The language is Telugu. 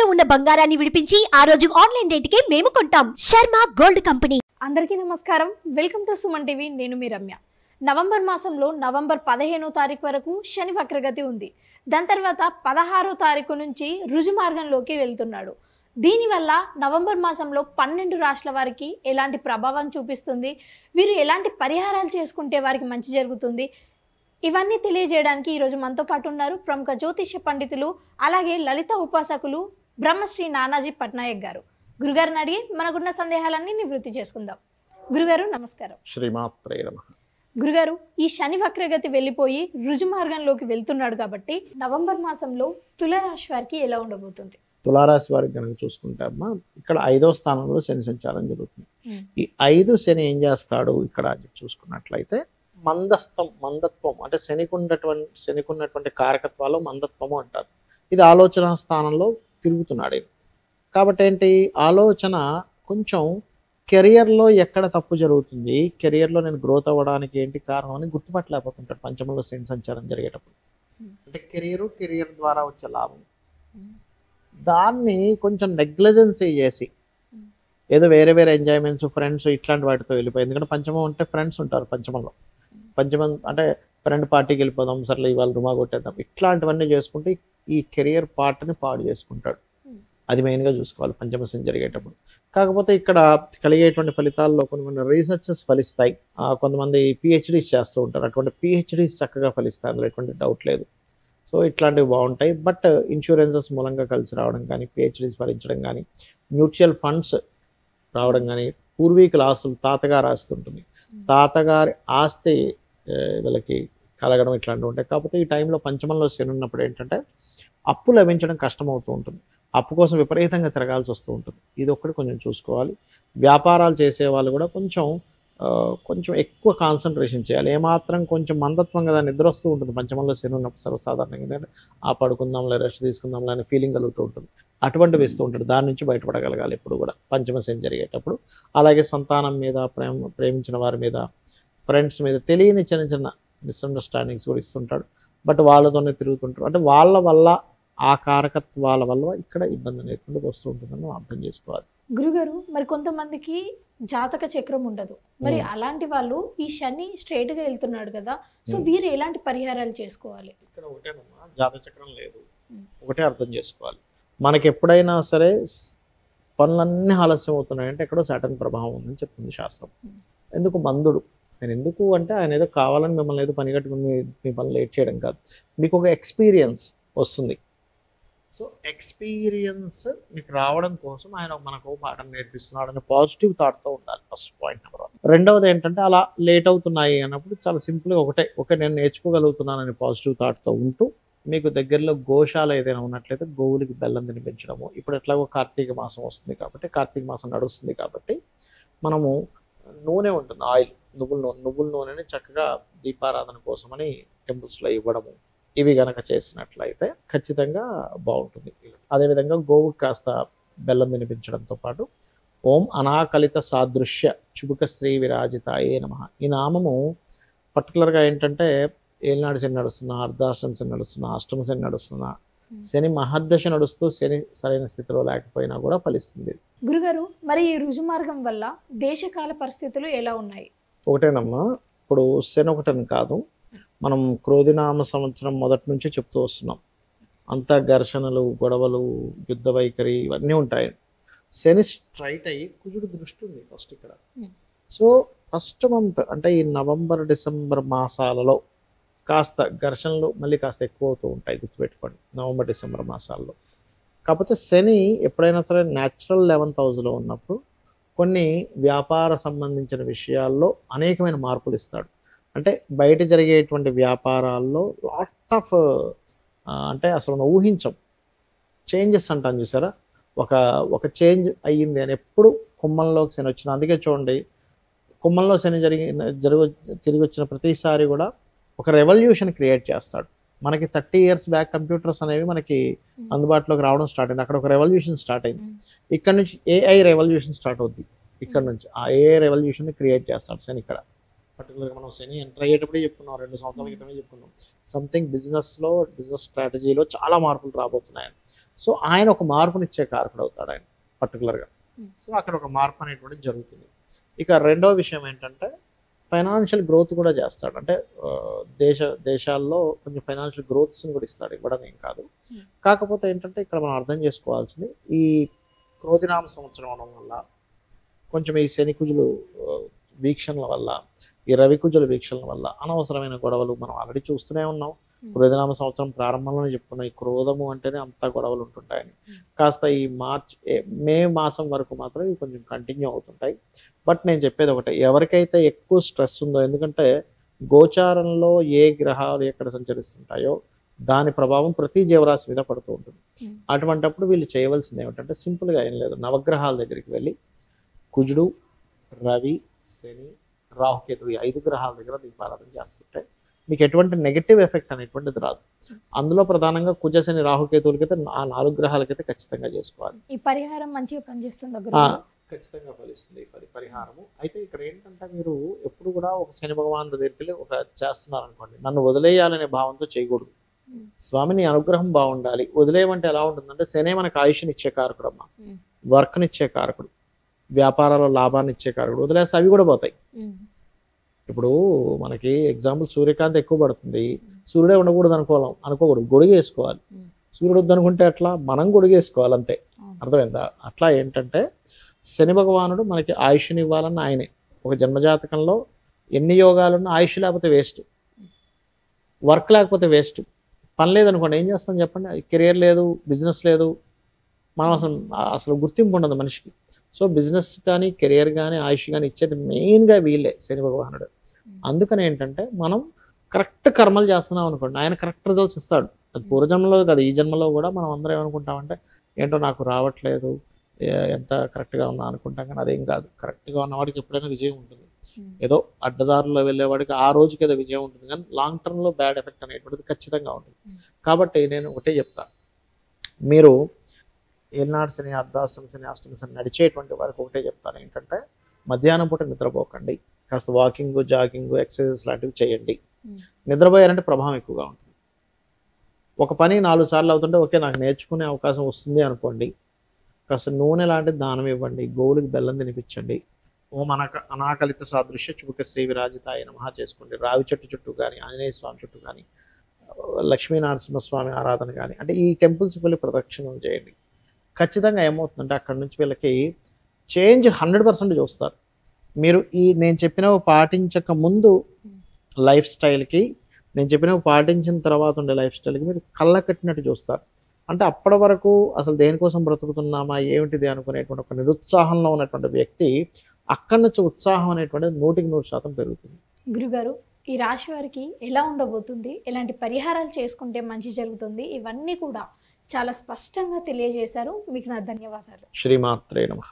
తాకట్టులో ఉన్న బంగారాన్ని విడిపించి ఆ రోజు ఆన్లైన్ రేటుకే మేము కొంటాం. Sharma gold company. అందరికీ నమస్కారం. Welcome to Suman TV. నేను మీ రమ్య. నవంబర్ మాసంలో నవంబర్ 15వ తారీఖు వరకు శని వక్రగతి ఉంది. దాని తర్వాత 16వ తారీఖు నుంచి రుజు మార్గంలోకి వెళ్తున్నాడు. దీనివల్ల నవంబర్ మాసంలో 12 రాష్ట్రాల వారికి ఎలాంటి ప్రభావం చూపిస్తుంది, వీరు ఎలాంటి పరిహారాలు చేసుకుంటే వారికి మంచి జరుగుతుంది, ఇవన్నీ తెలియజేయడానికి ఈరోజు మనతో పాటు ఉన్నారు ప్రముఖ జ్యోతిష్య పండితులు, అలాగే లలిత ఉపాసకులు బ్రహ్మశ్రీ నానాజీ పట్నాయక్ గారు. గురుగారిని అడిగి మనకున్న సందేహాలన్నీ నివృత్తి చేసుకుందాం. గురుగారు నమస్కారం. శ్రీమాత్రే నమః. గురుగారు, ఈ శని వక్రగతి వెళ్ళిపోయి రుజు మార్గంలోకి వెళ్తున్నాడు కాబట్టి నవంబర్ మాసంలో తులారాశి వారికి ఎలా ఉండబోతుంది? తులారాశి వారికి కనుక చూసుకుంటే అమ్మా, ఇక్కడ 5వ స్థానంలో శని సంచారం జరుగుతుంది. ఈ 5 శని ఏం చేస్తాడు ఇక్కడ చూసుకున్నట్లయితే మందత్వం అంటే శనికున్నటువంటి కారకత్వాలు మందత్వము అంటారు. ఇది ఆలోచన స్థానంలో తిరుగుతున్నాడు. కాబట్టి ఏంటి ఆలోచన కొంచెం కెరియర్లో ఎక్కడ తప్పు జరుగుతుంది, కెరియర్లో నేను గ్రోత్ అవ్వడానికి ఏంటి కారణం అని గుర్తుపట్టలేకపోతుంటాడు పంచమంలో శని సంచారం జరిగేటప్పుడు. అంటే కెరియర్ ద్వారా వచ్చే లాభం దాన్ని కొంచెం నెగ్లిజెన్సీ చేసి ఏదో వేరే ఎంజాయ్మెంట్స్ ఫ్రెండ్స్ ఇట్లాంటి వాటితో వెళ్ళిపోయి, ఎందుకంటే పంచమం అంటే ఫ్రెండ్స్ ఉంటారు పంచమంలో. పంచమం అంటే ఫ్రెండ్ పార్టీకి వెళ్ళిపోదాం, సర్లే ఇవాళ రుమా కొట్టేద్దాం, ఇట్లాంటివన్నీ చేసుకుంటే ఈ కెరియర్ పార్ట్ని పాడు చేసుకుంటాడు. అది మెయిన్గా చూసుకోవాలి పంచమ శని జరిగేటప్పుడు. కాకపోతే ఇక్కడ కలిగేటువంటి ఫలితాల్లో కొన్ని రీసెర్చెస్ ఫలిస్తాయి. కొంతమంది పిహెచ్డీస్ చేస్తూ ఉంటారు, అటువంటి పిహెచ్డీస్ చక్కగా ఫలిస్తాయి, అందులో ఎటువంటి డౌట్ లేదు. సో ఇట్లాంటివి బాగుంటాయి. బట్ ఇన్సూరెన్సెస్ మూలంగా కలిసి రావడం కానీ, పిహెచ్డీస్ ఫలించడం కానీ, మ్యూచువల్ ఫండ్స్ రావడం కానీ, పూర్వీకుల ఆస్తులు తాతగారు ఆస్తి ఉంటుంది, తాతగారి ఆస్తి వీళ్ళకి కలగడం ఇట్లాంటివి ఉంటాయి. కాకపోతే ఈ టైంలో పంచమంలో శని ఉన్నప్పుడు ఏంటంటే అప్పు లభించడం కష్టమవుతూ ఉంటుంది, అప్పు కోసం విపరీతంగా తిరగాల్సి వస్తూ ఉంటుంది. ఇది ఒక్కటి కొంచెం చూసుకోవాలి. వ్యాపారాలు చేసే వాళ్ళు కూడా కొంచెం ఎక్కువ కాన్సన్ట్రేషన్ చేయాలి. ఏమాత్రం కొంచెం మందత్వం కదా, నిద్ర వస్తూ ఉంటుంది పంచమంలో శని ఉన్నప్పుడు సర్వసాధారణంగా. ఏంటంటే పడుకుందాంలే, రెస్ట్ తీసుకుందాంలే అనే ఫీలింగ్ కలుగుతూ ఉంటుంది. అటువంటివి ఇస్తూ ఉంటుంది. దాని నుంచి బయటపడగలగాలి ఎప్పుడు కూడా పంచమ శని జరిగేటప్పుడు. అలాగే సంతానం మీద, ప్రేమించిన వారి మీద, ఫ్రెండ్స్ మీద తెలియని చిన్న మిస్అండర్స్టాండింగ్స్ కూడా ఇస్తుంటాడు. బట్ వాళ్ళతోనే తిరుగుతుంటారు. అంటే వాళ్ళ వల్ల ఆ కారకత్వాల వల్ల ఇక్కడ ఇబ్బంది అనేటువంటి వస్తూ ఉంటుందని అర్థం చేసుకోవాలి. గురుగారు, మరి కొంతమందికి జాతక చక్రం ఉండదు, మరి అలాంటి వాళ్ళు ఈ శని స్ట్రైట్ గా వెళ్తున్నాడు కదా, సో వీరు ఎలాంటి పరిహారాలు చేసుకోవాలి? ఇక్కడ ఒకటేనమ్మా, జాతక చక్రం లేదు. ఒకటే అర్థం చేసుకోవాలి, మనకి ఎప్పుడైనా సరే పనులన్నీ ఆలస్యం అవుతున్నాయంటే ఎక్కడో సాటర్న్ ప్రభావం ఉందని చెప్తుంది శాస్త్రం. ఎందుకు మందుడు నేను ఎందుకు అంటే ఆయన ఏదో కావాలని మిమ్మల్ని ఏదో పని కట్టుకుని మీ పని లేట్ చేయడం కాదు, మీకు ఒక ఎక్స్పీరియన్స్ వస్తుంది. సో ఎక్స్పీరియన్స్ మీకు రావడం కోసం ఆయన మనకు పాఠం నేర్పిస్తున్నాడు అనే పాజిటివ్ థాట్తో ఉండాలి. First point number 1. రెండవది ఏంటంటే అలా లేట్ అవుతున్నాయి అన్నప్పుడు చాలా సింపుల్గా ఒకటే నేను నేర్చుకోగలుగుతున్నానని పాజిటివ్ థాట్తో ఉంటూ, మీకు దగ్గరలో గోశాల ఏదైనా ఉన్నట్లయితే గోవులకి బెల్లం తినిపించడము. ఇప్పుడు ఎట్లాగో కార్తీక మాసం వస్తుంది కాబట్టి, కార్తీక మాసం నడుస్తుంది కాబట్టి మనము నూనె ఉంటుంది, ఆయిల్, నువ్వుల నూనెని చక్కగా దీపారాధన కోసమని టెంపుల్స్లో ఇవ్వడము, ఇవి గనక చేసినట్లయితే ఖచ్చితంగా బాగుంటుంది. అదేవిధంగా గోవుకి కాస్త బెల్లం వినిపించడంతో పాటు ఓం అనాకలిత సాదృశ్య చుబుక శ్రీ విరాజితాయే నమః. ఈ నామము పర్టికులర్గా ఏంటంటే ఏలినాడు శని నడుస్తున్నా, అర్ధాష్టమ శని నడుస్తున్నా, అష్టమ శని నడుస్తున్నా, శని మహద్దశ నడుస్తూ శని సరైన స్థితిలో లేకపోయినా కూడా ఫలిస్తుంది. గురుగారు, మరి ఈ రుజు మార్గం వల్ల దేశకాల పరిస్థితులు ఎలా ఉన్నాయి? ఒకటేనమ్మా, ఇప్పుడు శని ఒకటని కాదు, మనం క్రోధినామ సంవత్సరం మొదటి నుంచి చెప్తూ వస్తున్నాం. అంతా ఘర్షణలు, గొడవలు, యుద్ధ వైఖరి ఇవన్నీ ఉంటాయి. శని స్ట్రైట్ అయ్యి కుజుడు దృష్టి ఉంది ఫస్ట్ ఇక్కడ. సో ఫస్ట్ మంత్ అంటే ఈ నవంబర్ డిసెంబర్ మాసాలలో కాస్త ఘర్షణలు మళ్ళీ కాస్త ఎక్కువ అవుతూ ఉంటాయి, గుర్తుపెట్టుకోండి, నవంబర్ డిసెంబర్ మాసాల్లో. కాకపోతే శని ఎప్పుడైనా సరే న్యాచురల్ 11th హౌస్లో ఉన్నప్పుడు కొన్ని వ్యాపార సంబంధించిన విషయాల్లో అనేకమైన మార్పులు ఇస్తాడు. అంటే బయట జరిగేటువంటి వ్యాపారాల్లో లాట్ ఆఫ్ అంటే అసలు మనం ఊహించం చేంజెస్ అంటాను చూసారా, ఒక చేంజ్ అయ్యింది అని ఎప్పుడు కుంభంలోకి శని వచ్చిన. అందుకే చూడండి, కుంభంలో శని తిరిగి వచ్చిన ప్రతిసారి కూడా ఒక రెవల్యూషన్ క్రియేట్ చేస్తాడు. మనకి 30 years బ్యాక్ కంప్యూటర్స్ అనేవి మనకి అందుబాటులోకి రావడం స్టార్ట్ అయింది, అక్కడ ఒక రెవల్యూషన్ స్టార్ట్ అయింది. ఇక్కడ నుంచి AI రెవల్యూషన్ స్టార్ట్ అవుద్ది. ఇక్కడ నుంచి ఆ AI రెవల్యూషన్ క్రియేట్ చేస్తాడు శని ఇక్కడ. పర్టికులర్గా మనం శని ఎంటర్ అయ్యేటప్పుడే చెప్పుకున్నాం, 2 సంవత్సరాల క్రితమే చెప్పుకున్నాం, సంథింగ్ బిజినెస్ స్ట్రాటజీలో చాలా మార్పులు రాబోతున్నాయని. సో ఆయన ఒక మార్పునిచ్చే కారకుడు అవుతాడు ఆయన పర్టికులర్గా. సో అక్కడ ఒక మార్పు అనేటువంటిది జరుగుతుంది. ఇక రెండో విషయం ఏంటంటే ఫైనాన్షియల్ గ్రోత్ కూడా చేస్తాడు. అంటే దేశాల్లో కొంచెం ఫైనాన్షియల్ గ్రోత్స్ని కూడా ఇస్తాడు, ఇవ్వడం ఏం కాదు. కాకపోతే ఏంటంటే ఇక్కడ మనం అర్థం చేసుకోవాల్సింది ఈ క్రోధినామ సంవత్సరం అవడం వల్ల కొంచెం ఈ శనికుజులు వీక్షణల వల్ల, ఈ రవికుజుల వీక్షణల వల్ల అనవసరమైన గొడవలు మనం ఆల్రెడీ చూస్తూనే ఉన్నాం. క్రోధినామ సంవత్సరం ప్రారంభంలోనే చెప్పుకున్నాం, ఈ క్రోధము అంటేనే అంత గొడవలు ఉంటుంటాయని. కాస్త ఈ మే మాసం వరకు మాత్రం ఇవి కొంచెం కంటిన్యూ అవుతుంటాయి. బట్ నేను చెప్పేది ఒకటే, ఎవరికైతే ఎక్కువ స్ట్రెస్ ఉందో, ఎందుకంటే గోచారంలో ఏ గ్రహాలు ఎక్కడ సంచరిస్తుంటాయో దాని ప్రభావం ప్రతి జీవరాశి మీద పడుతూ ఉంటుంది. అటువంటప్పుడు వీళ్ళు చేయవలసింది ఏమిటంటే సింపుల్గా ఏం లేదు, నవగ్రహాల దగ్గరికి వెళ్ళి కుజుడు, రవి, శని, రాహుకేతు ఈ 5 గ్రహాల దగ్గర దీపారాధన చేస్తుంటే మీకు ఎటువంటి నెగటివ్ ఎఫెక్ట్ అనేటువంటిది రాదు. అందులో ప్రధానంగా కుజ, శని, రాహుకేతువులకైతే ఆ 4 గ్రహాలకైతే ఖచ్చితంగా చేసుకోవాలి. ఈ పరిహారం మంచిగా పనిచేస్తుంది, ఖచ్చితంగా ఫలిస్తుంది పరిహారము. అయితే ఇక్కడ ఏంటంటే మీరు ఎప్పుడు కూడా ఒక శని భగవానుడి దగ్గరికి వెళ్ళి ఒక చేస్తున్నారు అనుకోండి, నన్ను వదిలేయాలనే భావంతో చేయకూడదు. స్వామి నీ అనుగ్రహం బాగుండాలి. వదిలేయమంటే ఎలా ఉంటుందంటే శనే మనకు ఆయుష్నిచ్చే కారకుడు అమ్మ, వర్క్నిచ్చే కారకుడు, వ్యాపారాల్లో లాభాన్ని ఇచ్చే కారకుడు. వదిలేస్తే అవి కూడా పోతాయి. ఇప్పుడు మనకి ఎగ్జాంపుల్ సూర్యకాంతి ఎక్కువ పడుతుంది, సూర్యుడే ఉండకూడదు అనుకోకూడదు, గొడుగు వేసుకోవాలి. సూర్యుడు వద్దనుకుంటే అట్లా మనం గొడుగు వేసుకోవాలి అంతే. అర్థమైందా? అట్లా ఏంటంటే శని భగవానుడు మనకి ఆయుష్ని ఇవ్వాలన్న ఆయనే. ఒక జన్మజాతకంలో ఎన్ని యోగాలున్నా ఆయుష్ లేకపోతే వేస్ట్, వర్క్ లేకపోతే వేస్ట్. పని లేదనుకోండి ఏం చేస్తాం చెప్పండి? కెరియర్ లేదు, బిజినెస్ లేదు, మనం అసలు గుర్తింపు ఉండదు మనిషికి. సో బిజినెస్ కానీ కెరియర్ కానీ ఆయుష్ కానీ ఇచ్చేది మెయిన్గా వీళ్ళే, శని భగవానుడు. అందుకని ఏంటంటే మనం కరెక్ట్ కర్మలు చేస్తున్నాం అనుకోండి, ఆయన కరెక్ట్ రిజల్ట్స్ ఇస్తాడు. అది పూర్వజన్మలో కాదు, ఈ జన్మలో కూడా మనం అందరం ఏమనుకుంటామంటే ఏంటో నాకు రావట్లేదు, ఎంత కరెక్ట్గా ఉన్నా అనుకుంటాం. కానీ అదేం కాదు, కరెక్ట్గా ఉన్నవాడికి ఎప్పుడైనా విజయం ఉంటుంది. ఏదో అడ్డదారుల్లో వెళ్ళేవాడికి ఆ రోజుకి ఏదో విజయం ఉంటుంది, కానీ లాంగ్ టర్మ్లో బ్యాడ్ ఎఫెక్ట్ అనేటువంటిది ఖచ్చితంగా ఉంటుంది. కాబట్టి నేను ఒకటే చెప్తా, మీరు ఏనాడు శని, అర్ధాష్టమి శని, అష్టమి శని నడిచేటువంటి వారికి ఒకటే చెప్తాను ఏంటంటే మధ్యాహ్నం పూట నిద్రపోకండి, కాస్త వాకింగ్, జాగింగ్, ఎక్సర్సైజెస్ లాంటివి చేయండి. నిద్రపోయారంటే ప్రభావం ఎక్కువగా ఉంటుంది. ఒక పని 4 సార్లు అవుతుంటే ఓకే నాకు నేర్చుకునే అవకాశం వస్తుంది అనుకోండి, కాస్త నూనె లాంటి దానం ఇవ్వండి, గోవులకి బెల్లం తినిపించండి, ఓం అనాకలిత సాదృశ్య చుబుక శ్రీ విరాజితాయ నమః చేసుకోండి. రావి చెట్టు చుట్టూ కానీ, ఆంజనేయ స్వామి చుట్టూ కానీ, లక్ష్మీనరసింహస్వామి ఆరాధన కానీ, అంటే ఈ టెంపుల్స్కి వెళ్ళి ప్రదక్షిణం చేయండి. ఖచ్చితంగా ఏమవుతుందంటే అక్కడ నుంచి వీళ్ళకి చేంజ్ 100% చూస్తారు. మీరు ఈ నేను చెప్పినవి పాటించక ముందు లైఫ్ స్టైల్కి, నేను చెప్పినవి పాటించిన తర్వాత ఉండే లైఫ్ స్టైల్కి మీరు కళ్ళ కట్టినట్టు చూస్తారు. అంటే అప్పటి వరకు అసలు దేనికోసం బ్రతుకుతున్నామా ఏమిటిది అనుకునేటువంటి ఒక నిరుత్సాహంలో ఉన్నటువంటి వ్యక్తి అక్కడి నుంచి ఉత్సాహం అనేటువంటిది 100% పెరుగుతుంది. గురుగారు, ఈ రాశి వారికి ఎలా ఉండబోతుంది, ఎలాంటి పరిహారాలు చేసుకుంటే మంచి జరుగుతుంది, ఇవన్నీ కూడా చాలా స్పష్టంగా తెలియజేశారు. మీకు నా ధన్యవాదాలు. శ్రీమాత్రే నమః.